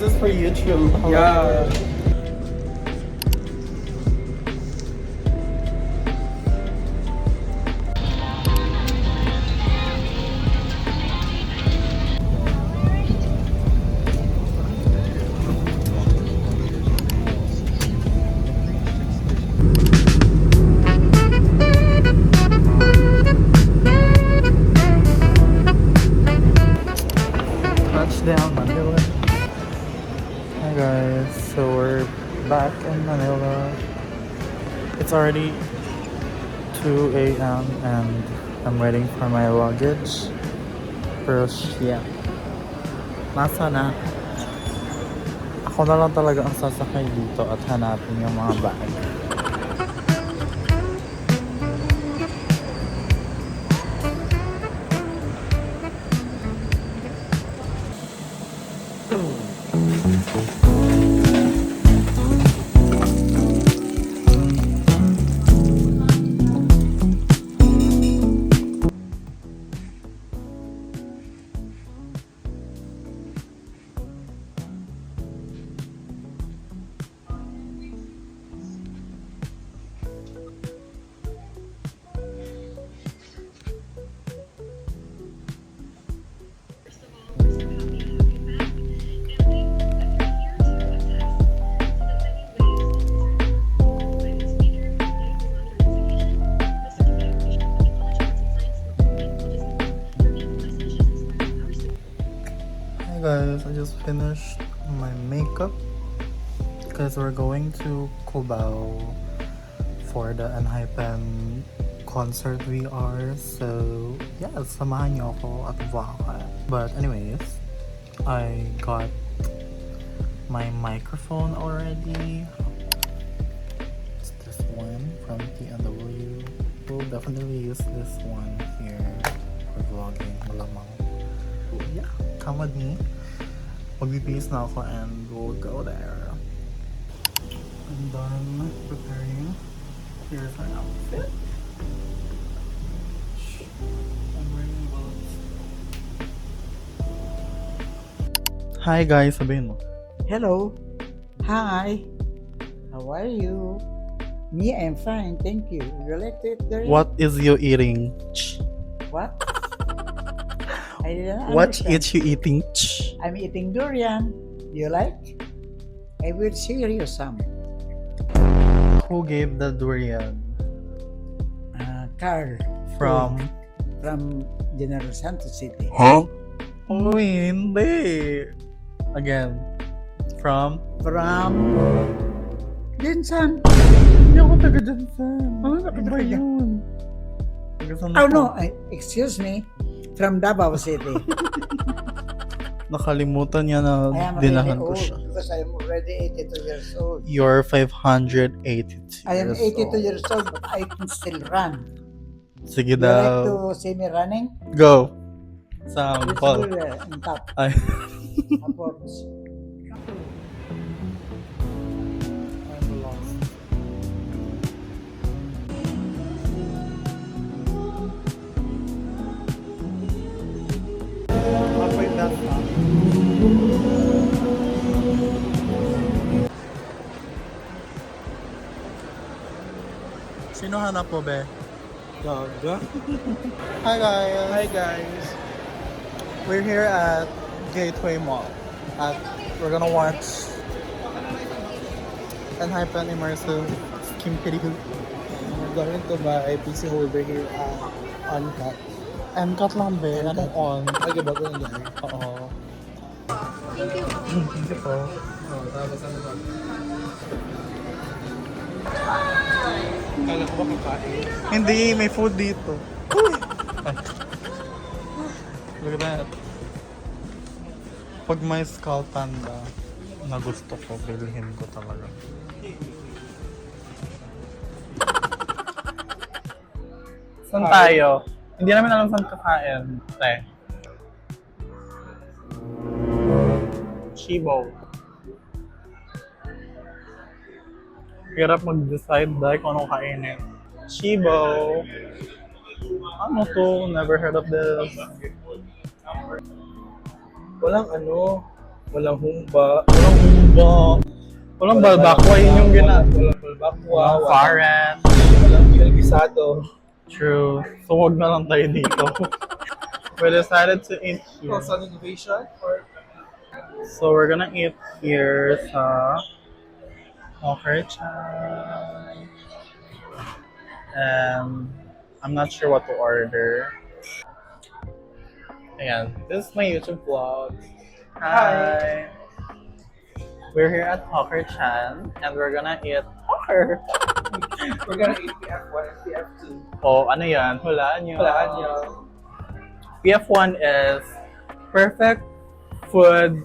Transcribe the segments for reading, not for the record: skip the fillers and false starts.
this is for YouTube. Yeah. Touchdown, Manila. Hi guys, so we're back in Manila. It's already 2 a.m. and I'm waiting for my luggage. Pero yeah, nasa na? Ako na lang talaga ang sasakay dito at hanapin yung mga bag. Guys, I just finished my makeup because we're going to Cubao for the Enhypen concert VR. So yeah, samahan niyo ako at vlog. But anyways, I got my microphone already. It's this one from TNW. We'll definitely use this one here for vlogging. Malamang. Yeah, come with me. Magbibihis na ako and we'll go there. I'm done preparing. Here's my outfit. I'm wearing boots. Hi guys, sabihin mo. Hello. Hi. How are you? Me, I'm fine. Thank you. You like to eat durian? What is you eating? What? I didn't What understand. is you eating? I'm eating durian. You like? I will share you some. Who gave the durian? Carl. From? From General Santos City. Huh? Oh, hindi. Again. From? From Jensen. Hindi ako taga Jensen. Oh, bakit Iba taga- yun. Taga saan Oh ako? no, excuse me. From Davao City. Nakalimutan niya na I am dinahan really ko old siya. because I am already 82 years old. You're 582 I am years 82 old. years old, but I can still run. Sige You like daw. to see me running? Go. Let's Sample. do it on top. Ay. Upwards. I'm lost. Apoy that na. Sino hanap mo, be? Gaga. Hi guys. Hi guys. We're here at Gateway Mall. We're gonna watch Enhypen Immersive Kim Petticoat. We're going to buy PC holder here Uncut. Cut lang, be. Ano on? Ay, ba ko nangyari? Oo. Thank you po. Oh, tapos ano ba? Kala ko ba kakain? Hindi, may food dito. Ay. Look at that. Pag may skull panda na gusto ko, bilhin ko talaga. Saan tayo? Hindi namin alam saan kakain. Te. Chibo. Hirap mag-decide dahil kung anong kainin. Chibo. Ano to? Never heard of this. Walang ano. Walang humba. Walang humba. Walang balbakwa, yun yung Walang balbakwa. Walang faren. Walang gisado. True. So, wag na lang tayo dito. We decided to eat here. Sun innovation or So, we're gonna eat here sa Hawker-chan. And I'm not sure what to order. Ayan, this is my YouTube vlog. Hi! We're here at Hawker-chan and we're gonna eat Hawker. we're gonna eat PF1 and PF2. Oh, ano yan? Hulaan nyo. Walaan nyo. PF1 is Perfect Food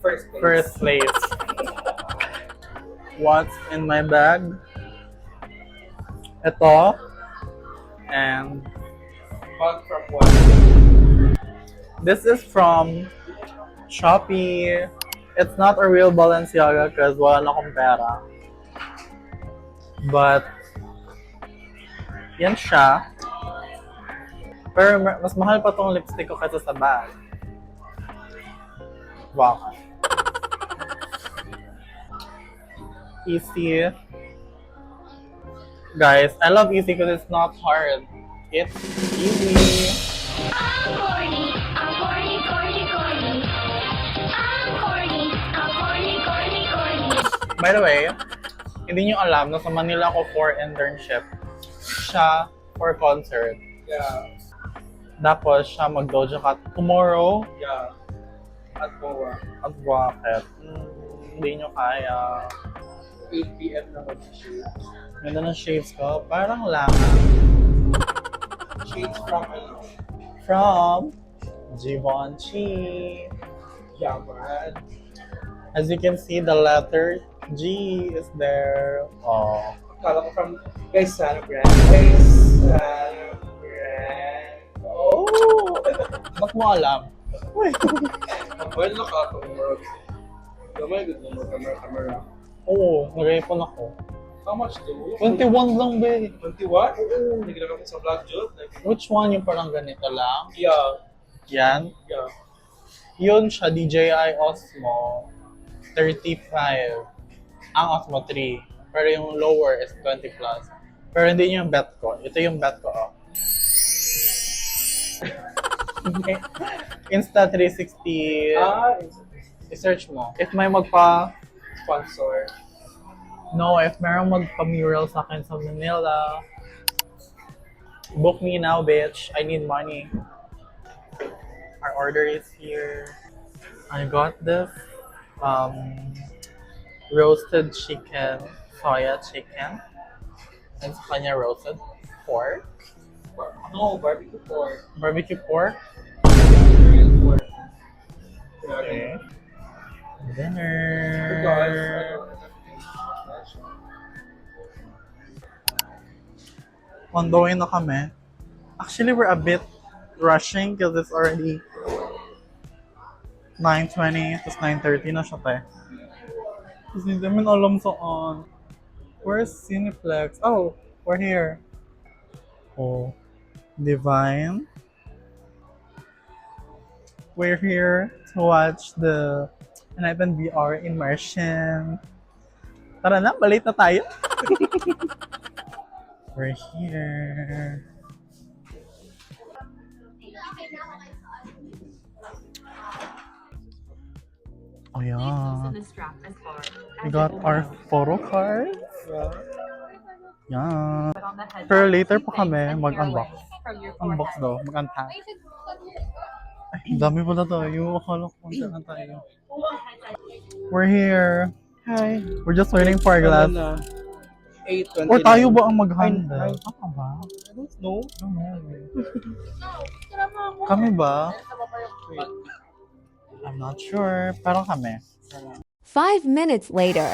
First place. Place. What's in my bag? Ito. And Bag from what? this is from Shopee. It's not a real Balenciaga because wala na akong pera. But, yan siya. Pero mas mahal pa tong lipstick ko kaysa sa bag. Wow. Easy. Guys, I love easy because it's not hard. It's easy. I'm corny, corny, corny. I'm corny, corny. By the way, hindi nyo alam na sa Manila ako for internship. Siya for concert. Yeah. Tapos siya mag-doja cat tomorrow Yeah. At Boa. at Rocket. Hindi nyo kaya. 8 p.m. na mag-shoot. Ganda ng shades ko. Parang langa. Shades from ano? From Givenchy. Yeah, man. As you can see, the letter G is there. Oh. Kala ko from guys, Sana Brand. Guys, Sana Brand. Oh! Ba't mo alam? Well, nakakamurag. Gamay, good mo camera. Oo, nag-iPhone ako. How much do? 21 lang, be. 21? Oo. Naglaga ko sa vlog, Jod. Like, Which one yung parang ganito lang? yeah. Yan. Yeah. Yun siya, DJI Osmo 35. Ang Osmo 3. Pero yung lower is 20 plus. Pero hindi yung bet ko. Ito yung bet ko, oh. Insta360. I-search mo. If may Sponsor. No, if meron magpa-mural sa akin sa Manila, book me now, bitch. I need money. Our order is here. I got this roasted chicken, soya chicken. And sa kanya roasted pork. No, barbecue pork. Barbecue pork. Real pork. Okay. Because, Dinner. On the way na kami. Actually, we're a bit rushing because it's already 9:20, tapos 9:30 na siya, te. Tapos hindi namin alam saan. Where's Cineplex? Oh, we're here. Oh, Divine. We're here to watch the N-Ipen VR immersion. Tara na, balik na tayo. We're here. Oh yeah. We got our photo card. Yeah. Pero later pa kami mag-unbox. Unbox daw, mag-unpack. Ay, dami pala tayo. Akala ko kung saan tayo. We're here. Hi. We're just waiting for our glass. 8:29. Or tayo ba ang mag-handle? Ay. Ako ba? I don't know. Kami ba? I'm not sure. Parang kami. 5 minutes later.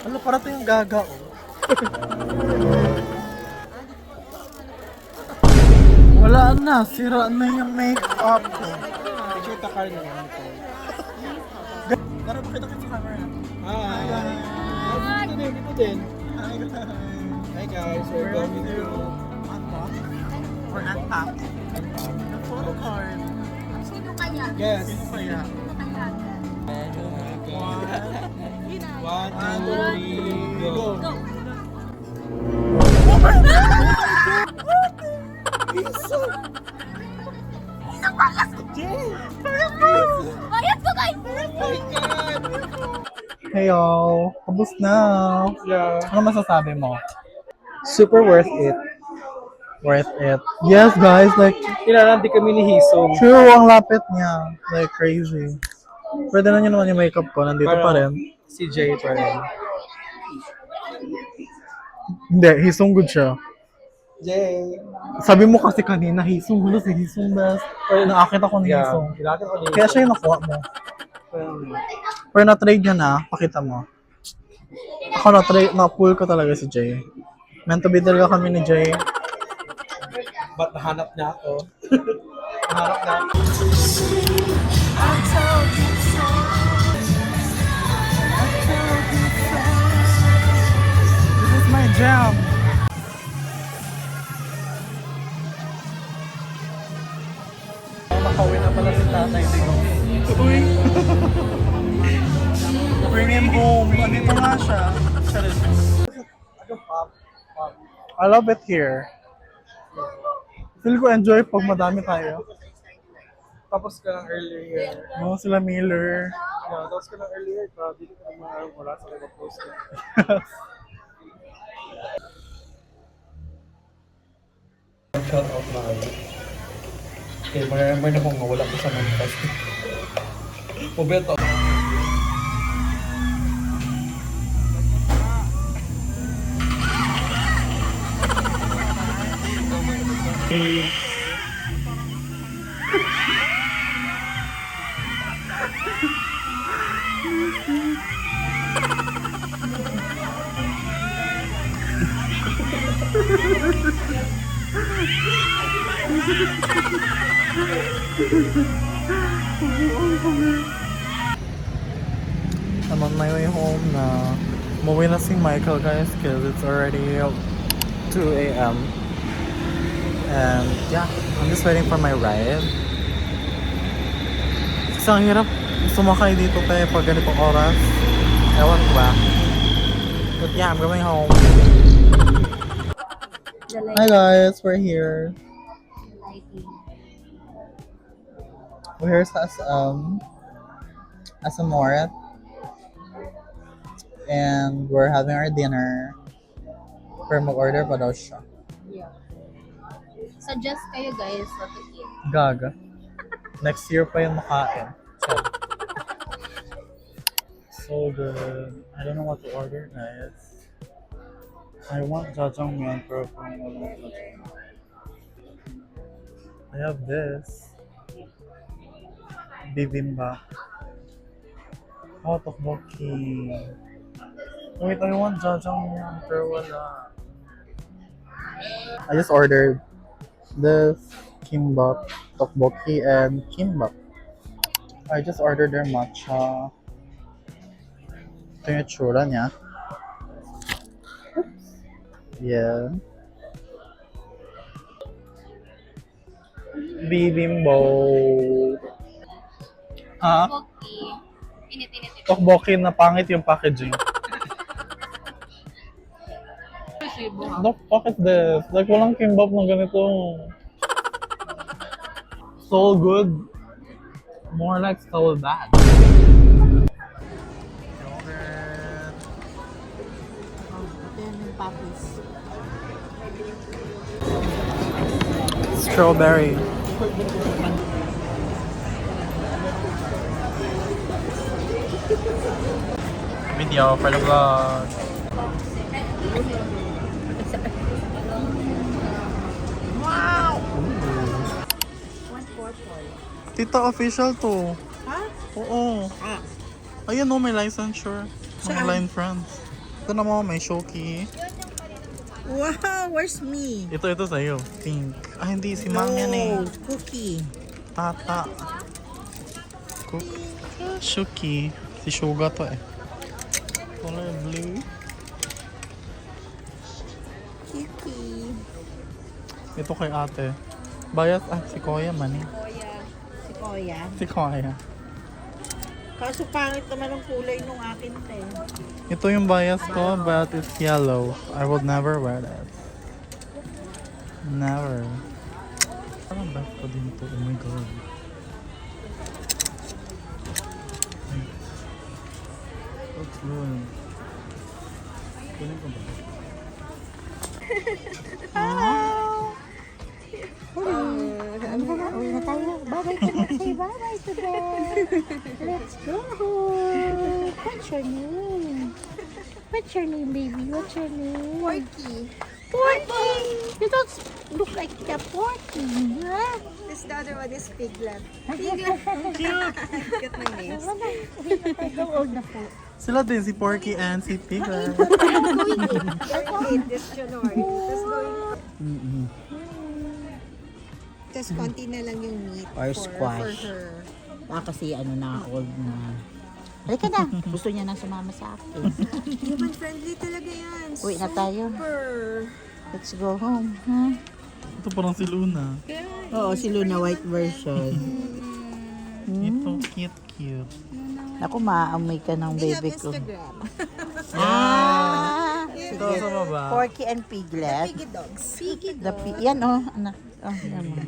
Ano, parang ito yung gaga, oh. Wala na, sira na yung makeup ko. Picture ta car na yan. Tara, pakita ka sa camera. Hi! Dito din. Hi guys, we're going to unbox or unpack the photo card. Sino kaya? Yes. Sino kaya? One, two, three, go. Go! Bayad ko guys! Oh my God! Hey y'all, kabus na. Yeah. Ano masasabi mo? Super worth it. Worth it. Yes guys, like Kailangan di kami ni Hisong. true ang lapit niya. Like crazy. Pwede na niyo naman yung makeup ko, nandito pa rin. Si Jay pa rin. Hindi, hisong good siya. Jay. Sabi mo kasi kanina, hisong gulo si hisong best. Or nakakita ko ni hisong. Kailangan ko ni Kaya siya yung nakuha mo. Pero na-trade niya na, pakita mo. Ako na-pull ko talaga si Jay. Meant to be talaga kami ni Jay. Ba't nahanap niya ako? Nahanap na ako. This is my jam. Nakawin na pala si tatay dito. Uy! Bring him home. Andito nga siya. Charis. I love it here. Feel ko enjoy pag madami tayo. Tapos ka lang earlier. No, sila Miller. Yeah, tapos ka lang earlier. Dito ka naman wala sa nag-post na. Shout out na ako. Okay, remember na kung wala ko sa Memphis. Pubeto. I'm on my way home na. Umuwi na si Michael guys because it's already 2 a.m. And yeah, I'm just waiting for my ride. Kasi ang hirap sumakay dito tayo pag ganitong oras. Ewan ko ba? But yeah, I'm going home. Hi guys, we're here. We're here sa Asamoret. And we're having our dinner. Pero mag-order pa daw siya. Yeah. Suggest kayo guys what to eat. Gaga. Next year pa yung makain. So good. I don't know what to order, guys. I want jajangmyeon, pero parang walang jajangmyeon. I have this. Bibimbap. Oh, tteokbokki. Wait, I want jajangmyeon, pero wala. I just ordered this kimbap, tteokbokki, and kimbap. I just ordered their matcha. Ito yung itsura niya. Yeah. Bibimbo. Ha? Okay. Init-init. Tteokbokki na pangit yung packaging. The fuck is this? Like, walang kimbap na ganito. So good. More like so bad. Yogurt. Strawberry. Video for the vlog. Wow! Tita, official to. Ha? Oo. Ayun o, may licensure. Mga line friends. Ito naman, may Shoki. Wow, where's me? Ito sa'yo. Pink. Ah, hindi. Si Ma'am yan eh. Cookie. Tata. Cook. Ah, Shuki. Si Suga to eh. Color blue. Cookie. Ito kay ate. Bayas. Ah, si Koya man eh. Si Koya. Si Koya. Kaso pangit naman ang kulay nung akin, te. Ito yung bias ko, but it's yellow. I would never wear that. Never. Parang best ko din to. Oh my god. Looks good. Kunin ko ba? Uwi na tayo. Bye-bye to them. Say bye-bye to them. Let's go. What's your name? What's your name, baby? What's your name? Porky. Porky. You don't look like a porky. Huh? This the other one is Piglet. Get my name. How old na po? Sila din, si Porky and si Piglet. This January. Tapos going... Mm-mm. Tapos konti na lang yung meat Or for squash. her. Kasi ano na, old na. Halika na. Gusto niya nang sumama sa akin. Human friendly talaga yan. Uwi na tayo. Super. Let's go home. Huh? Ito parang si Luna. Oo, si Luna white version. Ito, cute. Ako, maamoy ka ng They have baby ko. Instagram. Ah! Ito sa baba. Porky and Piglet. Piggy dogs. Yan oh, anak. Oh, yan mo.